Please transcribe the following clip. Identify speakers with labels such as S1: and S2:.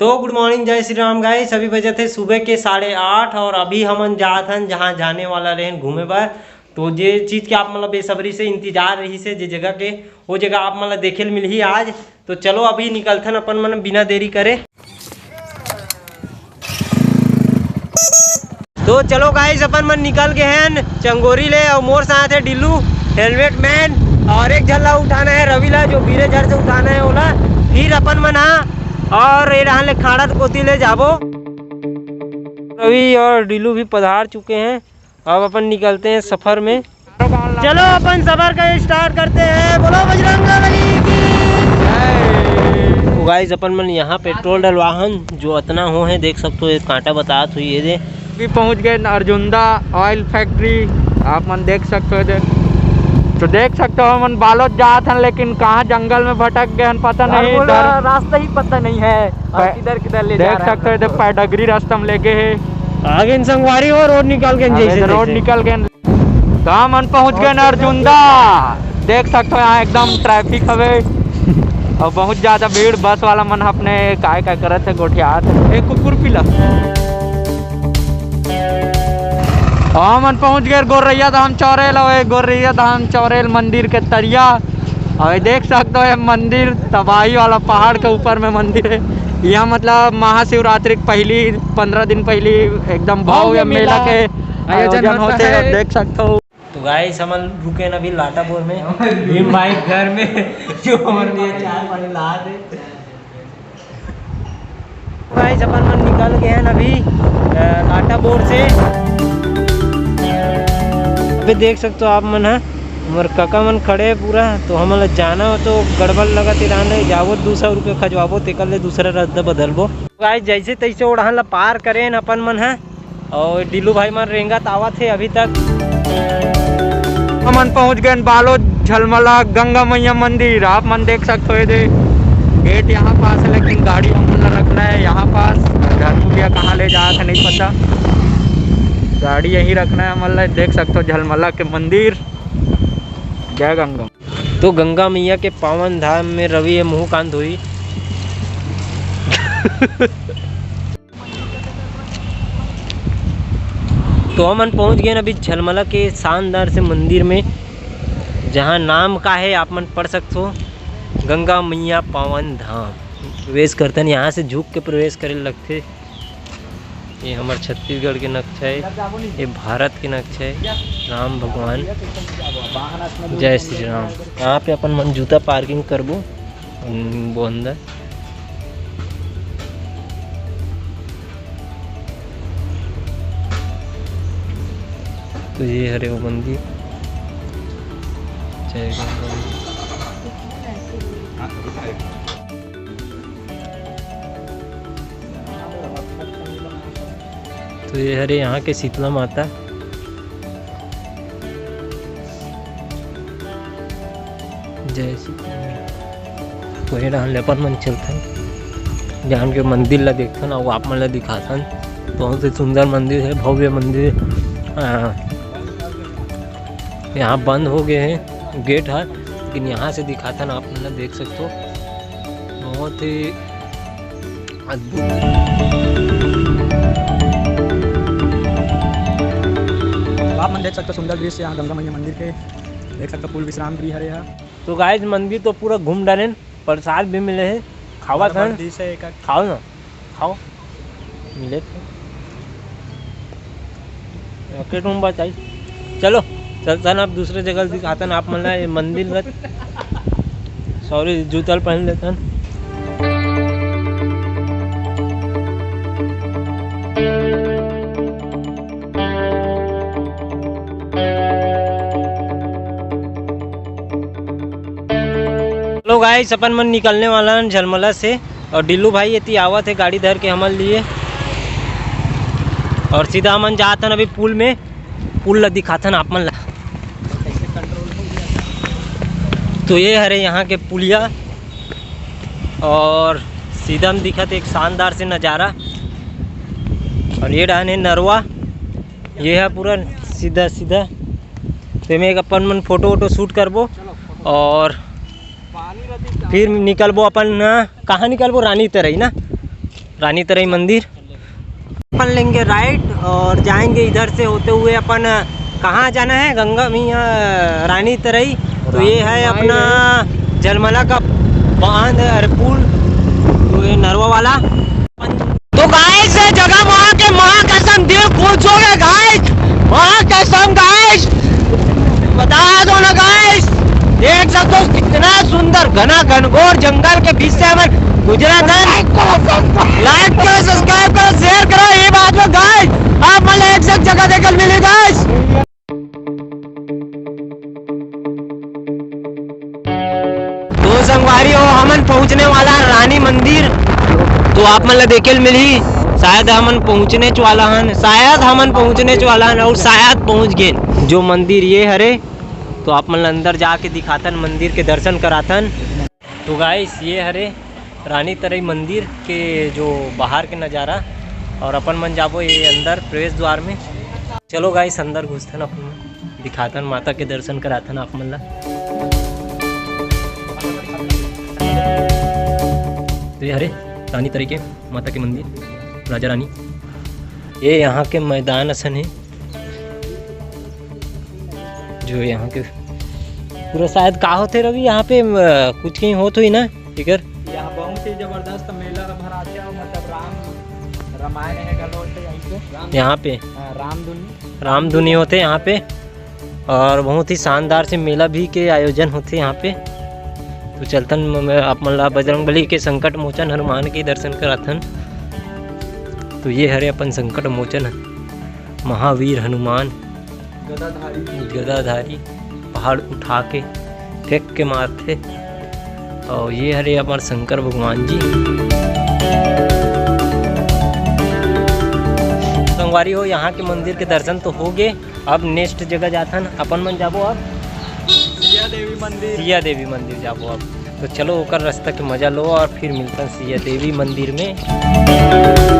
S1: तो good morning, जय Shri Ram guys. अभी बजे थे सुबह के 8:30 और अभी हम जात हन जहाँ जाने वाला रहे घूमे पर। तो जे चीज़ के आप मतलब बेसब्री से इंतजार रही से जे जगह के वो जगह आप मतलब देखे मिल ही आज। तो चलो अभी निकलथन अपन मन बिना देरी करे। तो चलो गाइस अपन मन निकल गए हैं चंगोरी ले और मोर साथ है डिल्लू हेलमेट मैन और एक झल्ला उठाना है रविला जो बीरे झर से उठाना है ओला। फिर अपन मन और ये रहा ले खाड़ा कोती ले जाबो। रवि और डिल्लू भी पधार चुके हैं। अब अपन निकलते हैं सफर में। चलो अपन सफर का स्टार्ट करते हैं। बोलो बजरंगबली की जय। तो गाइस अपन मन यहाँ पेट्रोल डलवाहन जो इतना हो है देख सकते हो। कांटा बतात हुई ये दे
S2: भी पहुँच गए अर्जुंदा ऑयल फैक्ट्री। आप मन देख सकते हो तो देख सकते हो मन बालोद जात हैं लेकिन कहाँ जंगल में भटक गए पता नहीं।
S1: रास्ता ही पता नहीं है किधर किधर ले
S2: देख सकते हो पैडगरी रास्ता में लेके है
S1: आगे संगवारी हो रोड निकल गए
S2: रोड निकल गए। तो हम मन पहुँच गए अर्जुंदा। देख सकते हो यहाँ एकदम ट्रैफिक हवे और बहुत ज़्यादा भीड़। बस वाला मन अपने काय काय करत है गोठियात एक कुकुर पिला। हम पहुँच गए गोरैया धाम चौरेल और गोरैया धाम चौरेल मंदिर के तरिया। और देख सकते हो मंदिर तबाही वाला पहाड़ के ऊपर में मंदिर है। यह मतलब महाशिवरात्रि पहली 15 दिन पहले एकदम भव्य मेला के आयोजन होते हैं। देख सकते हो।
S1: तो गाइस हम रुके न अभी लाटापुर में भीम भाई घर में जो हमारे लिए चाय पानी ला दे। गाइस अपन मन निकल गए हैं अभी लाटापुर से। अभी देख सकते हो आप मन है हमारे काका मन खड़े है पूरा। तो हम जाना हो तो गड़बड़ लगा रहना जावो 200 रुपये खजवाबो तेकर ले दूसरा रास्ता बदलबो। गाइस जैसे तैसे उड़ान ला पार करें अपन मन है और डिल्लू भाई मन रेंगत आवत है अभी तक।
S2: हम पहुँच गए बालोद झलमला गंगा मैया मंदिर। आप मन देख सकते हो दे गेट यहाँ पास है लेकिन गाड़ी हम रखना है यहाँ पास। घर मुखिया कहाँ ले जा है नहीं पता, गाड़ी यहीं रखना है हमारा। देख सकते हो झलमला के मंदिर। जय गंगा।
S1: तो गंगा मैया के पावन धाम में रवि है मुँह कान धोई। तो हम पहुंच गए अभी झलमला के शानदार से मंदिर में जहां नाम का है आप मन पढ़ सकते हो गंगा मैया पावन धाम। प्रवेश करते हैं यहाँ से झुक के प्रवेश करे लगते। ये हमारे छत्तीसगढ़ के नक्शा है, ये भारत के नक्शा है। राम भगवान जय श्री राम। यहाँ पे अपन मन जूता पार्किंग करबो वो अंदर। तो ये हरे वो मंदिर जय गंगा। तो ये हरे यहाँ के शीतला माता। जय श्री राम। तो ये अपन मन चलथन जान के मंदिर ला देखथन और आप मन ला दिखाथन। बहुत ही सुंदर मंदिर है, भव्य मंदिर। यहाँ बंद हो गए हैं गेट है लेकिन यहाँ से दिखाता ना आप मतलब देख सकते हो। बहुत ही अद्भुत।
S2: आप मन देख सकते हो सुंदर दृश्य यहाँ गंगा मैया मंदिर के। देख सकते हो पुल विश्राम गृह है यहाँ।
S1: तो गाइस मंदिर तो पूरा घूम डाले, प्रसाद भी मिले है। खावा था खाओ ना खाओ मिले तुम बताइए। चलो चलता ना आप दूसरे जगह दिखाता ना आप मतलब ये मंदिर सॉरी जूता पहन लेता। चलो गाइस अपन मन निकलने वाला है झलमला से और डिल्लू भाई ये आवत है गाड़ी धर के हमारे लिए और सीधा मन जाता अभी पुल में। पुल ला दिखाता आप मन ला। तो ये हरे यहाँ के पुलिया और सीधा में दिखा एक शानदार से नज़ारा। और ये डाने नरवा ये है पूरा सीधा सीधा। तो में एक अपन मन फोटो वोटो शूट करबो और फिर निकलबो अपन कहाँ निकलबो रानी तरह ना रानी तरई मंदिर। अपन लेंगे राइट और जाएंगे इधर से होते हुए अपन कहाँ जाना है, गंगा मैया रानी तरई। तो ये है अपना झलमला का बांध अरे पुल, तो ये नरवा वाला। तो गाइस जगह वहाँ के महाकसम दिल खुश हो गए गाइस, महाकसम गाइस बता दो ना गाइस। देख सकते हो कितना सुंदर घना घनघोर जंगल के बीच से हमें गुजरा था। लाइक करो, सब्सक्राइब करो, शेयर करो, ये बात में गाइस आप मतलब एक से जगह देखने मिली गाइस। तो संगवारी हो हमन पहुंचने वाला रानी मंदिर, तो आप मतलब देखे मिली शायद हमन पहुंचने वाला हन, शायद हमन पहुंचने वाला हन और शायद पहुंच गए। जो मंदिर ये हरे तो आप मतलब अंदर जाके दिखातन, मंदिर के दर्शन करातन। तो गाइस ये हरे रानी तरई मंदिर के जो बाहर के नज़ारा, और अपन मन जाबो ये अंदर प्रवेश द्वार में। चलो गाइस अंदर घुसतन, अपन दिखातन, माता के दर्शन करातन आप मन ला। तो ये हरे रानी तरई के माता के मंदिर, राजा रानी। ये यहाँ के मैदान असन है, जो यहाँ के पूरा शायद का होते रवि यहाँ पे कुछ कहीं होत हुई ना फिकर।
S2: यहाँ बहुत ही जबरदस्त मेला भराते हैं, मतलब रामायण है यहाँ पे रामधुनी
S1: होते यहाँ पे, और बहुत ही शानदार से मेला भी के आयोजन होते यहाँ पे। तो चलतन आप मन ला बजरंगबली के संकट मोचन हनुमान के दर्शन कराथन। तो ये हरे अपन संकट मोचन महावीर हनुमान गदाधारी पहाड़ उठा के फेंक के मारते, और ये हरे हमारे शंकर भगवान जी। संगवारी हो यहाँ के मंदिर के दर्शन तो हो गए, अब नेक्स्ट जगह जाथन अपन मन जाबो अब
S2: सिया देवी मंदिर
S1: जाबो अब। तो चलो ओकर रास्ता के मजा लो और फिर मिलता सिया देवी मंदिर में।